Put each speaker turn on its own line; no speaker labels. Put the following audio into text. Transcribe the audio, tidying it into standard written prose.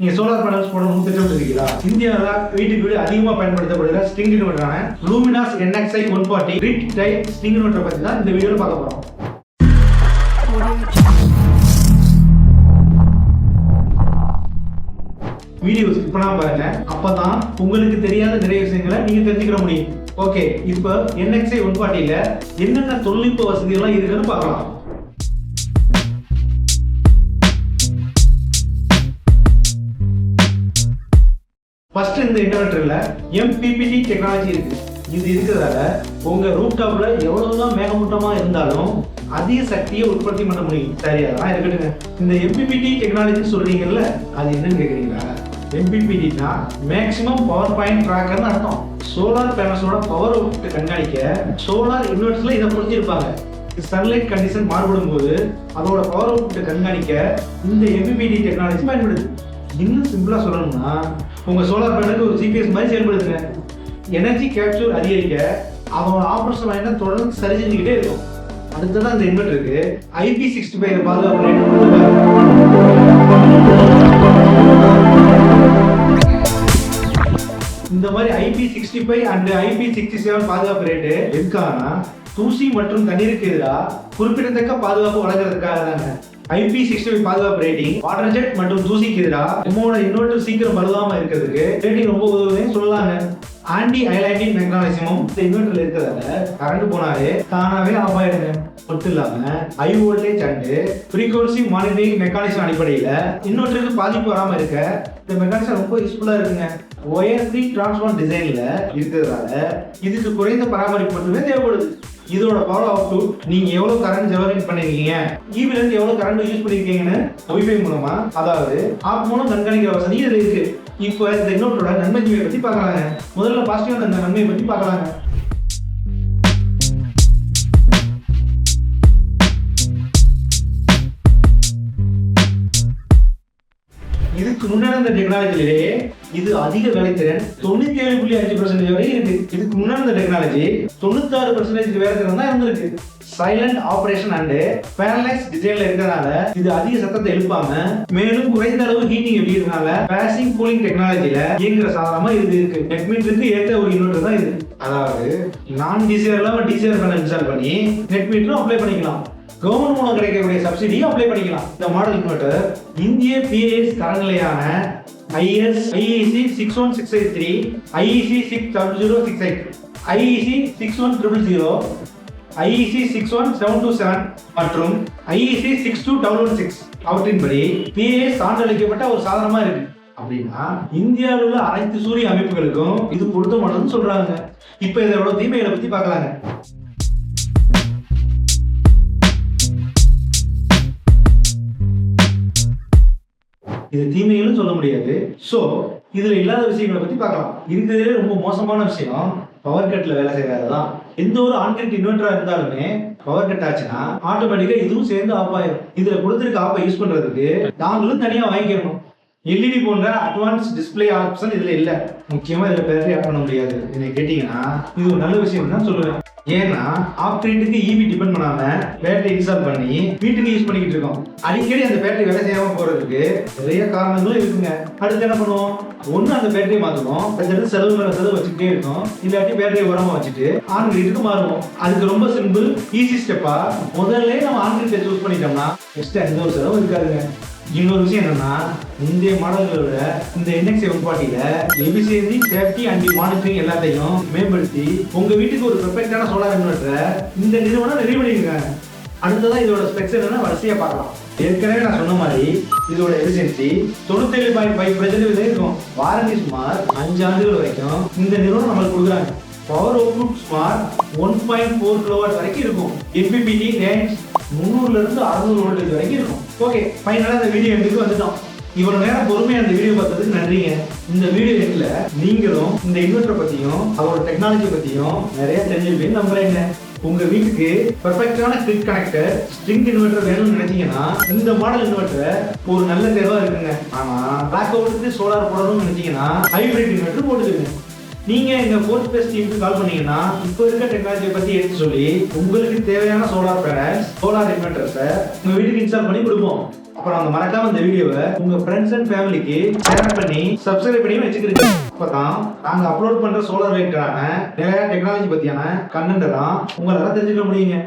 நீங்க solar panels போடணும்னு திட்டமிட்டிருக்கீங்களா? இந்தியாவில் வீட்டுக்கு வீடு அதிகமாக பயன்படுத்தப்படுகிற string இன்வெர்டரான Luminous NXI 140 Grid Tie Inverter பத்தி தான் இந்த வீடியோல பார்க்க போறோம். வீடியோ ஸ்கிப் பண்ணாம பாருங்க, அப்பதான் உங்களுக்கு தெரியாத நிறைய விஷயங்களை நீங்க தெரிஞ்சுக்கிற முடியும். ஓகே, இப்போ NXI 140ல என்னென்ன தொழில்நுட்ப வசதிகள்லாம் இருக்குன்னு பார்க்கலாம். ஃபர்ஸ்ட் இந்த இன்வெர்டர்ல MPPT டெக்னாலஜி இருக்கு. இது இருக்கிறதால உங்க ரூஃப்டாப்ல எவ்வளவுதான் மேகமூட்டமா இருந்தாலும் அதிக சக்தியை உற்பத்தி பண்ண முடியும். சரி, அதெல்லாம் இருக்கட்டுங்க. இந்த MPPT டெக்னாலஜி சொல்றீங்கல்ல, அது என்னன்னு கேக்குறீங்களா? MPPTனா மேக்ஸிமம் பவர் பாயிண்ட் ட்ராக்கர்னு அர்த்தம். சோலார் பேனல்ஸோட பவர் அவுட்புட் கண்காணிக்க சோலார் இன்வெர்டர்ஸ்ல இதை புரிஞ்சிருப்பாங்க. சன்லைட் கண்டிஷன் மாறுபடும் போது அதோட பவர் அவுட்புட் கண்காணிக்க இந்த MPPT டெக்னாலஜி பயன்படுது. இன்னும் சிம்பிளா சொல்லணும்னா, உங்க சோலார் பேனலுக்கு ஒரு GPS மாதிரி செயல்படுதுங்க. எனர்ஜி கேப்சூர் அதிகரிக்க அவன் ஆபரேஷன் லைனை தொடர்ந்து சரி செஞ்சுக்கிட்டே இருக்கும். அடுத்ததான் இந்த இன்வெர்டருக்கு IP65 பாதுகாப்பு ரேட் கொடுத்துருக்காங்க. இந்த மாதிரி IP65 அண்ட் IP67 பாதுகாப்பு ரேட்டு எதுக்காகனா, தூசி மற்றும் தண்ணீருக்கு எதிராக குறிப்பிடத்தக்க பாதுகாப்பு வழங்குறதுக்காக தாங்க. IP65 பாதுகாப்பு ரேட்டிங் வாட்டர் ஜெட் மற்றும் தூசிக்கு எதிராக உங்களோட இன்வெர்டர் சீக்கிரம் பழுதாம இருக்கிறதுக்கு ரேட்டிங் ரொம்ப உதவுதுன்னு சொல்லலாங்க. ஆன்டி ஹைலைட்டிங் மெக்கானிசமும் இந்த இன்வெர்டர்ல இருக்கிறதால கரண்ட் போனாலே தானாவே ஆஃப் ஆயிடுங்க. மட்டும் இல்லாம high voltage and frequency monitoring mechanism அடிப்படையில இன்வெர்டருக்கு பாதிப்பு வராம இருக்க இந்த மெக்கானிசம் ரொம்ப யூஸ்ஃபுல்லா இருக்குங்க. ஒயர் ஃப்ரீ டிரான்ஸ்ஃபார்மர் டிசைன்ல இருக்கிறதால இதுக்கு குறைந்த பராமரிப்பு மட்டுமே தேவைப்படுது. இதோட பவர் அவுட்புட் நீங்க எவ்வளவு கரண்ட் ஜெனரேட் பண்ணிருக்கீங்க, ஈவில இருந்து எவ்வளவு கரண்ட் யூஸ் பண்ணிருக்கீங்கன்னு வைஃபை மூலமா, அதாவது ஆப் மூலம் கண்காணிக்கிற வசதி இதுல இருக்கு. இப்போ இந்த இன்வெர்டரோட நன்மை தீமையை பத்தி பார்க்கலாங்க. முதல்ல பாசிட்டிவான இந்த நன்மையை பத்தி பார்க்கலாங்க. இதுக்கு முன்னாடி இந்த டெக்னாலஜிலேயே இது அதிக வேலைத்திறன் 97.5% வரை இருக்கு. இதுக்கு முன்னாடி இந்த டெக்னாலஜி 96% வேலைத்திறன் தான் இருந்திருக்கு. சைலண்ட் ஆபரேஷன் அண்ட் பேரலைஸ் டிசைன்ல இருக்கிறதுனால இது அதிக சத்தத்தை எழுப்பாம மேலும் குறைந்த அளவு ஹீட்டிங் வெளியிடுறதுனால பேசிவ் கூலிங் டெக்னாலஜில இயங்குற சாதனமா இது இருக்கு. நெட் மீட்டருக்கு ஏற்ற ஒரு இன்வெர்டர் தான் இது. அதாவது நான் டிசிஆர் இல்லாம டிசிஆர் பேனல் இன்ஸ்டால் பண்ணி நெட் மீட்டரும் அப்ளை பண்ணிக்கலாம். கவர்மெண்ட் மூலம் கிடைக்கக்கூடிய சப்சிடியும் அப்ளை பண்ணிக்கலாம். இந்த மாடல் இன்வெர்டர் இந்திய PAS தரநிலையான IS IEC 61683, IEC 60068, IEC 61000, IEC 61727 மற்றும் IEC 62116 அவற்றின்படி PAS சான்றளிக்கப்பட்ட ஒரு சாதனமா இருக்கு. அப்படின்னா இந்தியாவில் உள்ள அனைத்து சூரிய அமைப்புகளுக்கும் இது பொருத்தமானதுன்னு சொல்றாங்க. இப்போ இதோட தீமைகளை பத்தி பார்க்கலாங்க. இது தீமைகளும் சொல்ல முடியாது. சோ இதுல இல்லாத விஷயங்களை பத்தி பார்க்கலாம். இருக்கிறதுலே ரொம்ப மோசமான விஷயம் பவர் கட்ல வேலை செய்யறதுதான். எந்த ஒரு ஆன்கிரிட் இன்வெர்டரா இருந்தாலுமே பவர் கட் ஆச்சுன்னா ஆட்டோமேட்டிக்கா இதுவும் சேர்ந்து ஆஃப் ஆயிடும். இதுல கொடுத்திருக்க ஆப்பை யூஸ் பண்றதுக்கு நாங்களும் தனியா வாங்கிக்கணும். LED போன்ற அட்வான்ஸ் டிஸ்பிளே ஆப்ஷன் இதுல இல்ல. முக்கியமா இதுல பேட்டரி ஆட் பண்ண முடியாது. என்ன கேட்டீங்கன்னா இது ஒரு நல்ல விஷயம் தான் சொல்லுவேன். ஏன்னா ஆஃப் கிரிட்டுக்கு EV டிபெண்ட் பண்ணாம பேட்டரி இன்ஸ்டால் பண்ணி வீட்டுக்கு யூஸ் பண்ணிக்கிட்டு இருக்கோம். அடிக்கடி அந்த பேட்டரி வேலை செய்யாம போறதுக்கு நிறைய காரணங்களும் இருக்குங்க. அடுத்து என்ன பண்ணுவோம்? ஒண்ணு அந்த பேட்டரியை மாத்தணும், அடுத்து செலவு மேல செலவு வச்சுக்கிட்டே இருக்கும். இல்லாட்டி பேட்டரியை உரமா வச்சுட்டு ஆன் கிரிட்டுக்கு மாறுவோம். அதுக்கு ரொம்ப சிம்பிள் ஈஸி ஸ்டெப்பா முதல்ல நம்ம ஆன் கிரிட்டை சூஸ் பண்ணிட்டோம்னா எக்ஸ்ட்ரா எந்த ஒரு செலவும் இருக்காதுங்க. இன்னொரு விஷயம் என்னன்னா, இந்த மாடல்களோட இந்த NXI 140ல எஃபிஷியன்சி, சேஃப்டி அண்ட் மானிட்டரிங் எல்லாத்தையும் மேம்படுத்தி உங்க வீட்டுக்கு ஒரு பெர்ஃபெக்ட்டான சோலார் இன்வெர்டரை இந்த நிறுவனம் ரெடி பண்ணிருக்காங்க. அடுத்ததான் இதோட ஸ்பெக்ஸ் என்னன்னா வரிசையா பார்க்கலாம். ஏற்கனவே நான் சொன்ன மாதிரி இதோட எஃபிஷியன்சி 97.5% இருக்கும். வாரண்டி சுமார் 5 ஆண்டுகள் வரைக்கும் இந்த நிறுவனம் நம்மளுக்கு கொடுக்குறாங்க. பவர் அவுட்புட் சுமார் 1.4 kW வரைக்கும் இருக்கும். MPPT ரேஞ்ச் 300 இருந்து 600 வோல்டேஜ் வரைக்கும் இருக்கும். ஓகே, ஃபைனலா இந்த வீடியோ எண்டுக்கு வந்துட்டோம். இவ்வளவு நேரம் பொறுமையா இந்த வீடியோ பார்த்ததுக்கு நன்றிங்க. இந்த வீடியோ எண்ட்ல நீங்களும் இந்த இன்வெர்டர் பத்தியும் அதோட டெக்னாலஜி பத்தியும் நிறைய தெரிஞ்சுப்பீங்கன்னு நம்புறேங்க. உங்க வீட்டுக்கு பெர்ஃபெக்ட்டான கிரிட் கனெக்டர் ஸ்ட்ரிங் இன்வெர்டர் வேணும்னு நினைச்சீங்கன்னா இந்த மாடல் இன்வெர்டர் ஒரு நல்ல தேர்வா இருக்குங்க. ஆனா பிளாக் அவுட்டுக்கு சோலார் போடணும்னு நினைச்சீங்கன்னா ஹைபிரிட் இன்வெர்டர் போட்டுக்கோங்க. நீங்க எங்க 4thPhase டீமுக்கு கால் பண்ணீங்கன்னா இப்போ இருக்க டெக்னாலஜியை பத்தி எடுத்து சொல்லி உங்களுக்கு தேவையான சோலார் பேனல்ஸ், சோலார் இன்வெர்டர்ஸை உங்க வீட்டுக்கு இன்ஸ்டால் பண்ணி கொடுப்போம். அப்புறம் அவங்க மறக்காம இந்த வீடியோவை உங்க ஃப்ரெண்ட்ஸ் அண்ட் ஃபேமிலிக்கு ஷேர் பண்ணி சப்ஸ்கிரைப் பண்ணி வச்சுக்கிறீங்க. அப்பதான் நாங்க அப்லோட் பண்ற சோலார் ரிலேட்டடான நிறைய டெக்னாலஜி பத்தியான கண்டென்ட் எல்லாம் உங்களால தெரிஞ்சுக்க முடியுங்க.